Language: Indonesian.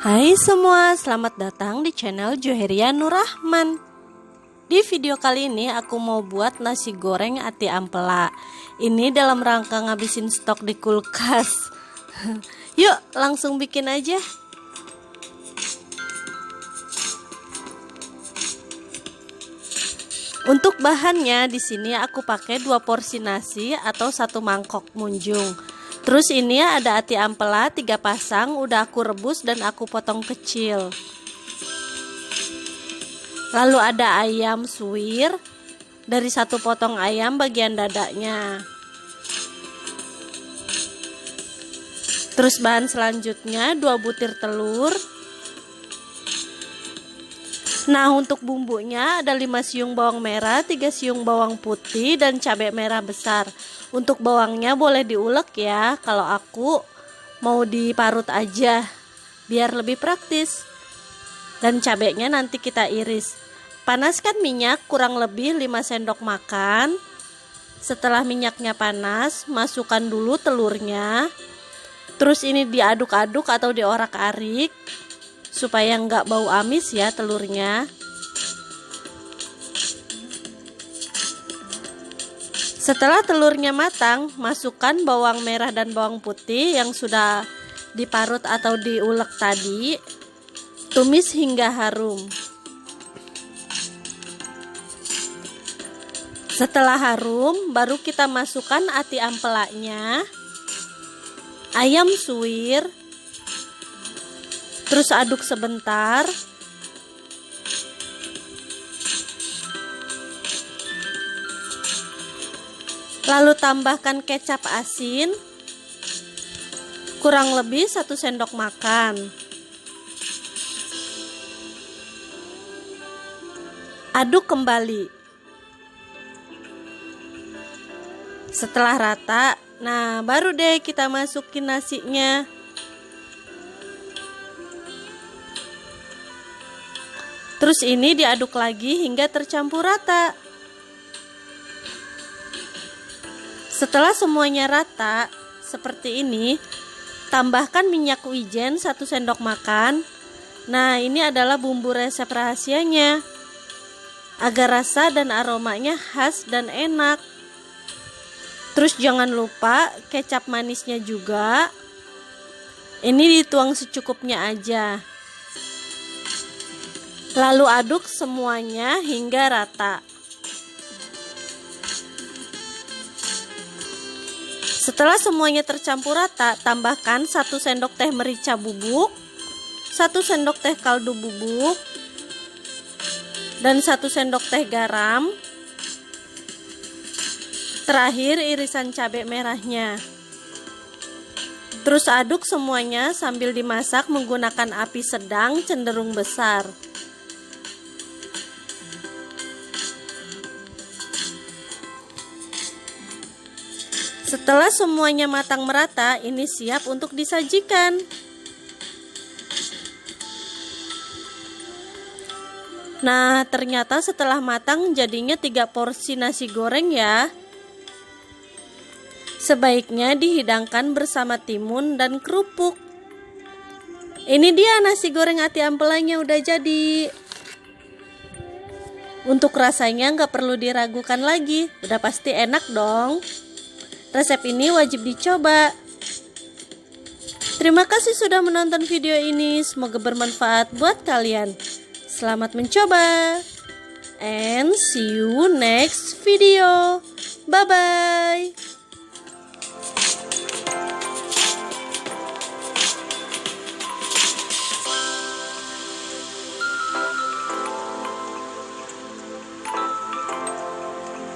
Hai semua, selamat datang di channel Joheria Nur Rahman. Di video kali ini aku mau buat nasi goreng ati ampela. Ini dalam rangka ngabisin stok di kulkas. Yuk langsung bikin aja. Untuk bahannya di sini aku pakai 2 porsi nasi atau 1 mangkok munjung. Terus ini ada ati ampela 3 pasang, udah aku rebus dan aku potong kecil. Lalu ada ayam suwir, dari 1 potong ayam bagian dadanya. Terus bahan selanjutnya 2 butir telur. Nah, untuk bumbunya ada 5 siung bawang merah, 3 siung bawang putih, dan cabai merah besar. Untuk bawangnya boleh diulek ya, kalau aku mau diparut aja biar lebih praktis. Dan cabainya nanti kita iris. Panaskan minyak kurang lebih 5 sendok makan. Setelah minyaknya panas, masukkan dulu telurnya. Terus ini diaduk-aduk atau diorak-arik supaya nggak bau amis ya telurnya. Setelah telurnya matang, masukkan bawang merah dan bawang putih yang sudah diparut atau diulek tadi. Tumis hingga harum. Setelah harum, baru kita masukkan ati ampelanya, ayam suwir. Terus aduk sebentar. Lalu tambahkan kecap asin kurang lebih 1 sendok makan. Aduk kembali. Setelah rata, nah baru deh kita masukin nasinya. Terus ini diaduk lagi hingga tercampur rata. Setelah semuanya rata seperti ini, tambahkan minyak wijen 1 sendok makan. Nah, ini adalah bumbu resep rahasianya agar rasa dan aromanya khas dan enak. Terus jangan lupa kecap manisnya juga. Ini dituang secukupnya aja. Lalu aduk semuanya hingga rata. Setelah semuanya tercampur rata, tambahkan 1 sendok teh merica bubuk, 1 sendok teh kaldu bubuk, dan 1 sendok teh garam. Terakhir irisan cabai merahnya. Terus aduk semuanya sambil dimasak menggunakan api sedang cenderung besar. Setelah semuanya matang merata, ini siap untuk disajikan. Nah, ternyata setelah matang jadinya 3 porsi nasi goreng ya. Sebaiknya dihidangkan bersama timun dan kerupuk. Ini dia nasi goreng ati ampelanya udah jadi. Untuk rasanya nggak perlu diragukan lagi, udah pasti enak dong. Resep ini wajib dicoba. Terima kasih sudah menonton video ini. Semoga bermanfaat buat kalian. Selamat mencoba. And see you next video. Bye-bye.